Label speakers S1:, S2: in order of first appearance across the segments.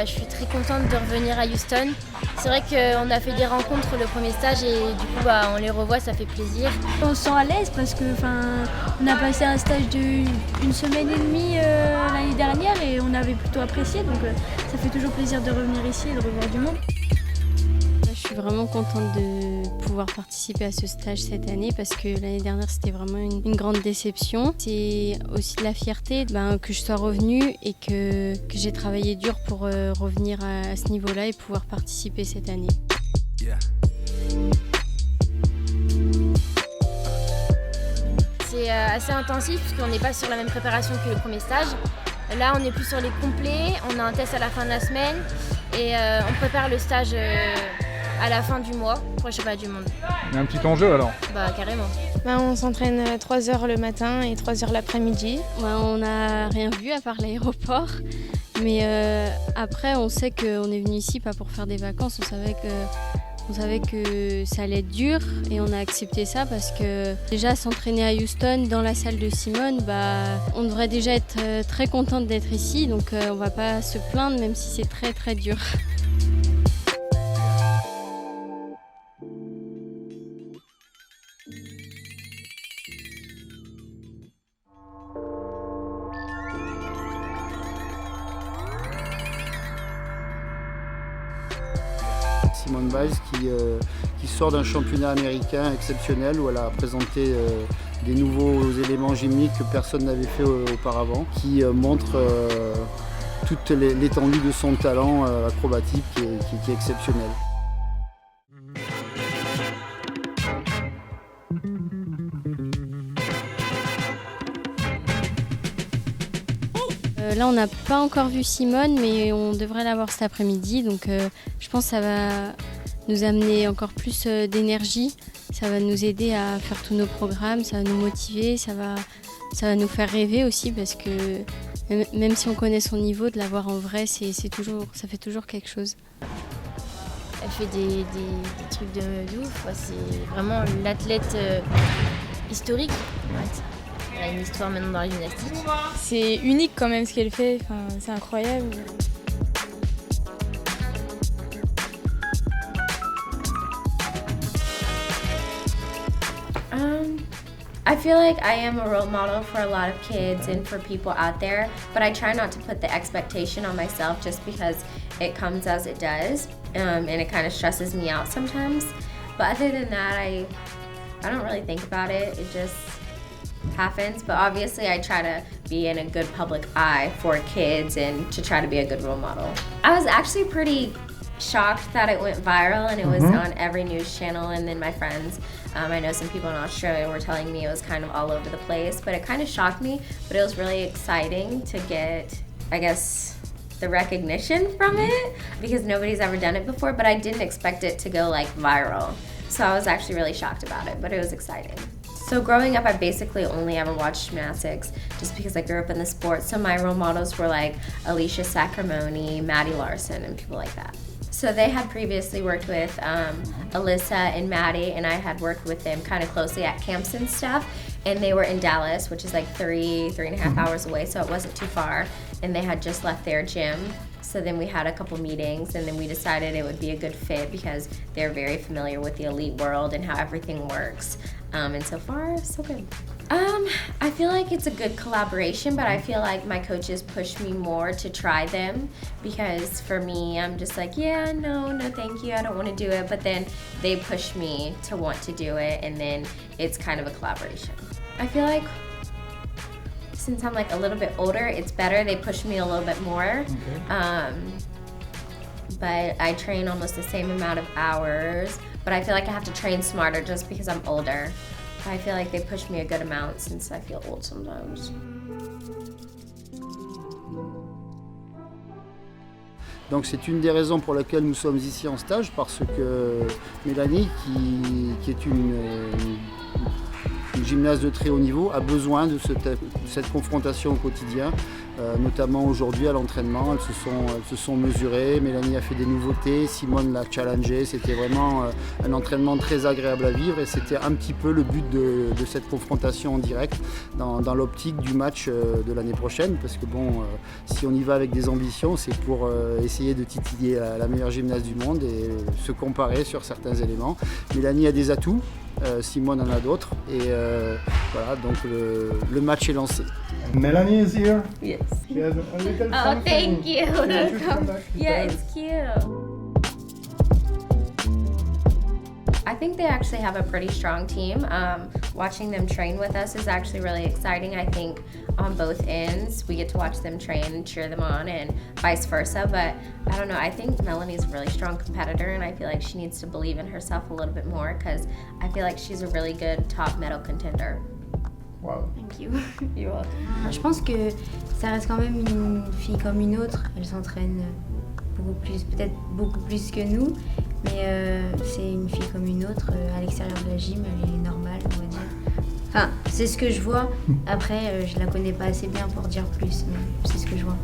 S1: je suis très contente de revenir à Houston. C'est vrai qu'on a fait des rencontres le premier stage et du coup on les revoit, ça fait plaisir.
S2: On se sent à l'aise parce que on a passé un stage d'une semaine et demie l'année dernière et on avait plutôt apprécié, donc ça fait toujours plaisir de revenir ici et de revoir du monde.
S3: Je suis vraiment contente de pouvoir participer à ce stage cette année parce que l'année dernière c'était vraiment une grande déception. C'est aussi de la fierté que je sois revenue et que j'ai travaillé dur pour revenir à ce niveau-là et pouvoir participer cette année.
S4: Yeah.
S1: C'est assez intensif parce qu'on n'est pas sur la même préparation que le premier stage. Là on est plus sur les complets, on a un test à la fin de la semaine et on prépare le stage à la fin du mois pour le championnat du monde.
S5: Il y a un petit enjeu alors?
S1: Carrément.
S6: On s'entraîne 3 heures le matin et 3 heures l'après-midi.
S3: On n'a rien vu à part l'aéroport, mais après on sait qu'on est venu ici pas pour faire des vacances, on savait que ça allait être dur et on a accepté ça parce que déjà s'entraîner à Houston dans la salle de Simone, on devrait déjà être très contente d'être ici, donc on va pas se plaindre même si c'est très très dur.
S7: Simone Biles qui sort d'un championnat américain exceptionnel où elle a présenté des nouveaux éléments gymniques que personne n'avait fait auparavant, qui montre toute l'étendue de son talent acrobatique qui est exceptionnel.
S3: Là, on n'a pas encore vu Simone, mais on devrait la voir cet après-midi. Donc, je pense que ça va nous amener encore plus d'énergie. Ça va nous aider à faire tous nos programmes, ça va nous motiver, ça va nous faire rêver aussi parce que même si on connaît son niveau, de la voir en vrai, ça fait toujours quelque chose.
S1: Elle fait des trucs de ouf, quoi. C'est vraiment l'athlète historique. Ouais. Elle a une histoire maintenant dans la gymnastique.
S6: C'est unique quand même ce qu'elle fait, c'est incroyable.
S8: I feel like I am a role model for a lot of kids and for people out there, but I try not to put the expectation on myself just because it comes as it does, and it kind of stresses me out sometimes. But other than that, I don't really think about it. It just happens, but obviously I try to be in a good public eye for kids and to try to be a good role model. I was actually pretty shocked that it went viral and it was on every news channel, and then my friends, I know some people in Australia were telling me it was kind of all over the place, but it kind of shocked me, but it was really exciting to get, I guess, the recognition from it because nobody's ever done it before, but I didn't expect it to go like viral. So I was actually really shocked about it, but it was exciting. So growing up, I basically only ever watched gymnastics just because I grew up in the sport. So my role models were like Alicia Sacramone, Maddie Larson, and people like that. So they had previously worked with Alyssa and Maddie, and I had worked with them kind of closely at camps and stuff. And they were in Dallas, which is like 3.5 hours away, so it wasn't too far. And they had just left their gym. So then we had a couple meetings, and then we decided it would be a good fit because they're very familiar with the elite world and how everything works. And so far, so good. I feel like it's a good collaboration, but I feel like my coaches push me more to try them because for me, I'm just like, yeah, no, thank you, I don't want to do it. But then they push me to want to do it, and then it's kind of a collaboration. I feel like since I'm like a little bit older, it's better. They push me a little bit more. Okay. But I train almost the same amount of hours, but I feel like I have to train smarter just because I'm older. I feel like they push me a good amount since I feel old sometimes.
S7: Donc c'est une des raisons pour laquelle nous sommes ici en stage, parce que Mélanie, qui est une gymnaste de très haut niveau, a besoin de cette confrontation au quotidien notamment aujourd'hui à l'entraînement. Elles se sont mesurées, Mélanie a fait des nouveautés, Simone l'a challengée. C'était vraiment un entraînement très agréable à vivre et c'était un petit peu le but de cette confrontation en direct dans l'optique du match de l'année prochaine. Parce que bon, si on y va avec des ambitions, c'est pour essayer de titiller la meilleure gymnaste du monde et se comparer sur certains éléments. Mélanie a des atouts. Simone en a d'autres et voilà, donc le match est lancé.
S4: And Melanie is here.
S8: Yes.
S4: She has a little
S8: Oh,
S4: something.
S8: thank you.
S4: Yeah, just come back to
S8: Yeah,
S4: tell.
S8: it's cute. I think they actually have a pretty strong team. Watching them train with us is actually really exciting. I think on both ends, we get to watch them train and cheer them on and vice versa. But I don't know, I think Melanie's a really strong competitor and I feel like she needs to believe in herself a little bit more because I feel like she's a really good top medal contender.
S4: Wow.
S2: Thank you.
S8: You're welcome.
S5: Je pense que ça reste quand même une fille comme une autre. Elle s'entraîne beaucoup plus, peut-être beaucoup plus que nous, mais c'est une fille comme une autre. À l'extérieur de la gym, elle est normale, on va dire. Enfin, c'est ce que je vois. Après, je la connais pas assez bien pour dire plus, mais c'est ce que je vois.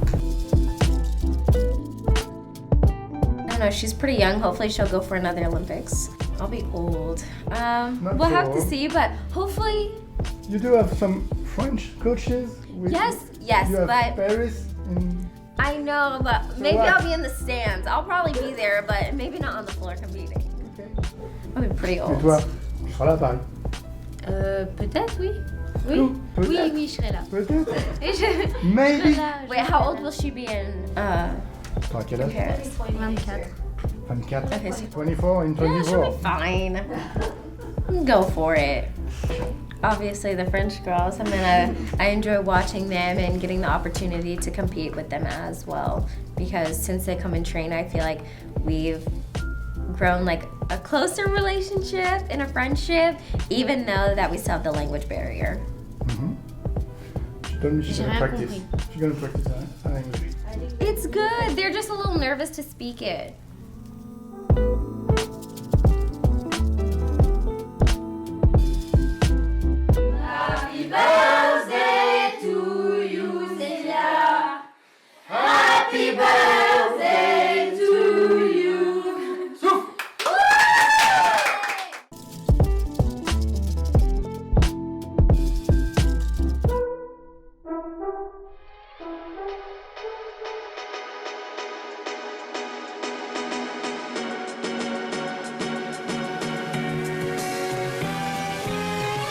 S8: I don't know, she's pretty young. Hopefully she'll go for another Olympics. I'll be old. We'll have to
S4: sure.
S8: see, but hopefully,
S4: You do have some French coaches.
S8: yes,
S4: You have
S8: but
S4: Paris in.
S8: I know, but maybe
S4: what?
S8: I'll be in the stands. I'll probably be there, but maybe not on the floor competing.
S4: Okay.
S8: I'll be pretty
S4: Et
S8: old.
S4: toi, tu seras là à Paris.
S5: Peut-être, oui. Oui,
S4: Oh, peut-être.
S5: oui, oui, je serai là.
S4: Peut-être.
S5: Et je
S4: Maybe.
S5: serai là.
S8: Wait, how old will she be in
S4: T'as quel âge?
S8: Paris?
S5: 24.
S4: 24.
S8: Okay, so
S4: 24 in
S8: yeah, she'll
S4: 24.
S8: be fine. Go for it. Obviously, the French girls. I enjoy watching them and getting the opportunity to compete with them as well. Because since they come and train, I feel like we've grown like a closer relationship and a friendship, even though that we still have the language barrier.
S4: She told me she's
S5: J'ai
S4: gonna
S5: rien
S4: practice.
S5: compris.
S4: She's gonna practice English.
S8: It's good. They're just a little nervous to speak it.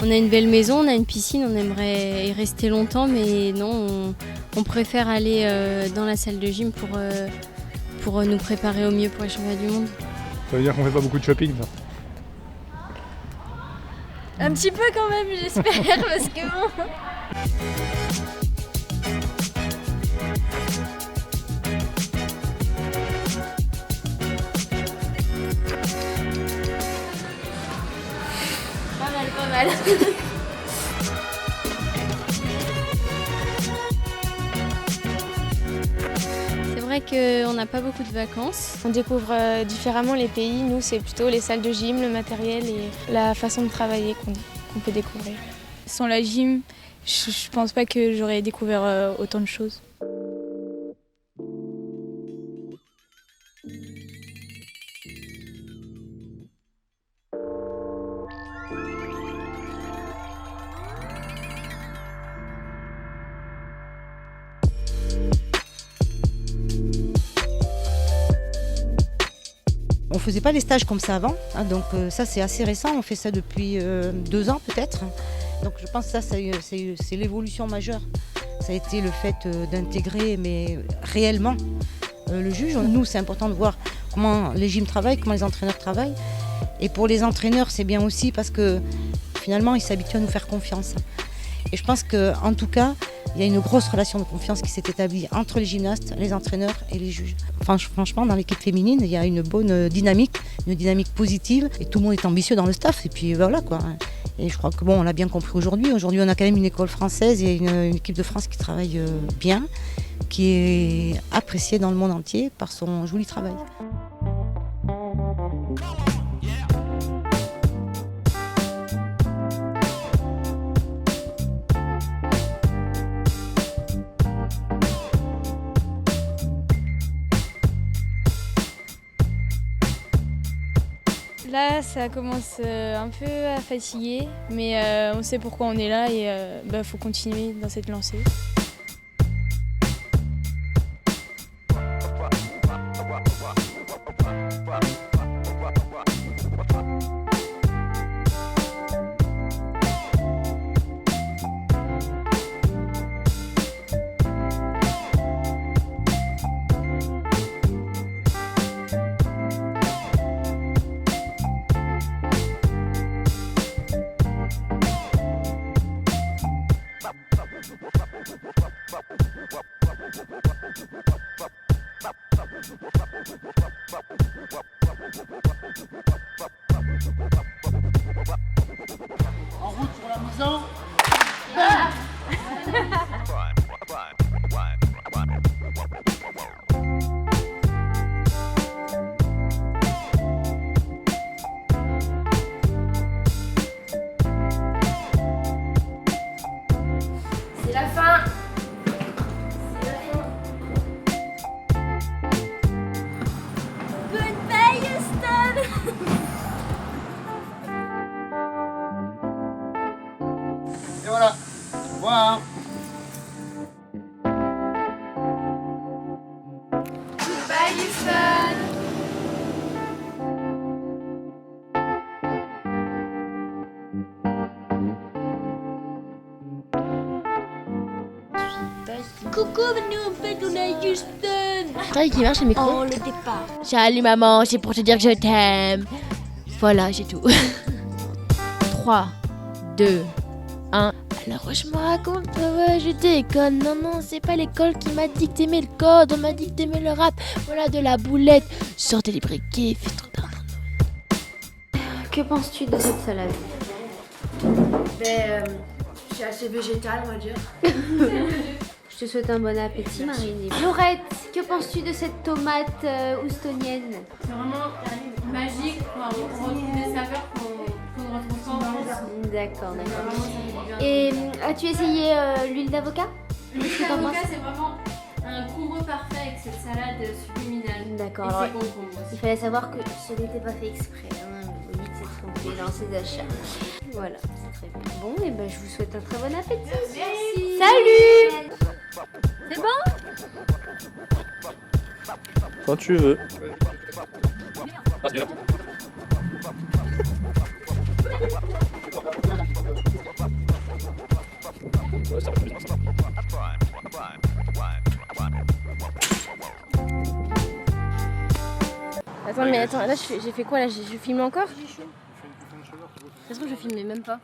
S3: On a une belle maison, on a une piscine, on aimerait y rester longtemps, mais non, on préfère aller dans la salle de gym pour nous préparer au mieux pour les championnats du monde.
S4: Ça veut dire qu'on fait pas beaucoup de shopping, ça.
S2: Un petit peu quand même, j'espère, parce que bon. Pas mal.
S3: C'est vrai qu'on n'a pas beaucoup de vacances.
S6: On découvre différemment les pays. Nous, c'est plutôt les salles de gym, le matériel et la façon de travailler qu'on peut découvrir.
S9: Sans la gym, je pense pas que j'aurais découvert autant de choses.
S10: On ne faisait pas les stages comme ça avant, hein, donc ça c'est assez récent, on fait ça depuis 2 ans peut-être. Donc je pense que ça c'est l'évolution majeure. Ça a été le fait d'intégrer mais réellement le juge. Nous c'est important de voir comment les gyms travaillent, comment les entraîneurs travaillent. Et pour les entraîneurs c'est bien aussi parce que finalement ils s'habituent à nous faire confiance. Et je pense qu'en tout cas, il y a une grosse relation de confiance qui s'est établie entre les gymnastes, les entraîneurs et les juges. Franchement, dans l'équipe féminine, il y a une bonne dynamique, une dynamique positive. Et tout le monde est ambitieux dans le staff. Et puis voilà quoi. Et je crois que bon, on l'a bien compris aujourd'hui. Aujourd'hui, on a quand même une école française et une équipe de France qui travaille bien, qui est appréciée dans le monde entier par son joli travail.
S9: Là, ça commence un peu à fatiguer, mais on sait pourquoi on est là et faut continuer dans cette lancée.
S7: En route pour la maison.
S1: C'est la fin.
S2: Goodbye Houston.
S7: Et voilà. Au revoir.
S1: Bye Houston.
S2: Coucou, nous en fait on a Houston.
S1: Après, qui marche le micro.
S2: Oh, le départ.
S1: Salut maman, c'est pour te dire que je t'aime. Voilà, j'ai tout. 3, 2, 1. Alors je me raconte, ouais, je déconne. Non, c'est pas l'école qui m'a dit que t'aimais le code. On m'a dit que t'aimais le rap. Voilà de la boulette. Sortez les briquets, faites trop d'argent.
S5: Que penses-tu de cette salade?
S1: Je suis assez végétale, on va dire.
S5: Je te souhaite un bon appétit, Marine. Laurette, que penses-tu de cette tomate houstonienne?
S3: C'est vraiment magique. On retrouve des saveurs qu'on retrouve pas en France.
S5: D'accord. Et as-tu essayé l'huile d'avocat?
S3: L'huile d'avocat, c'est vraiment un combo parfait avec cette salade subliminale.
S5: D'accord.
S3: Et
S5: Alors,
S3: c'est concombre aussi.
S5: il fallait savoir que ce n'était pas fait exprès. Au lit, c'est ce qu'on fait dans ses achats. Voilà, c'est très bien. Bon, et je vous souhaite un très bon appétit.
S1: Merci.
S5: Salut!
S2: C'est bon?
S11: Quand tu veux.
S1: Attends, là j'ai fait quoi là? Je filme encore? De toute façon, je filmais même pas.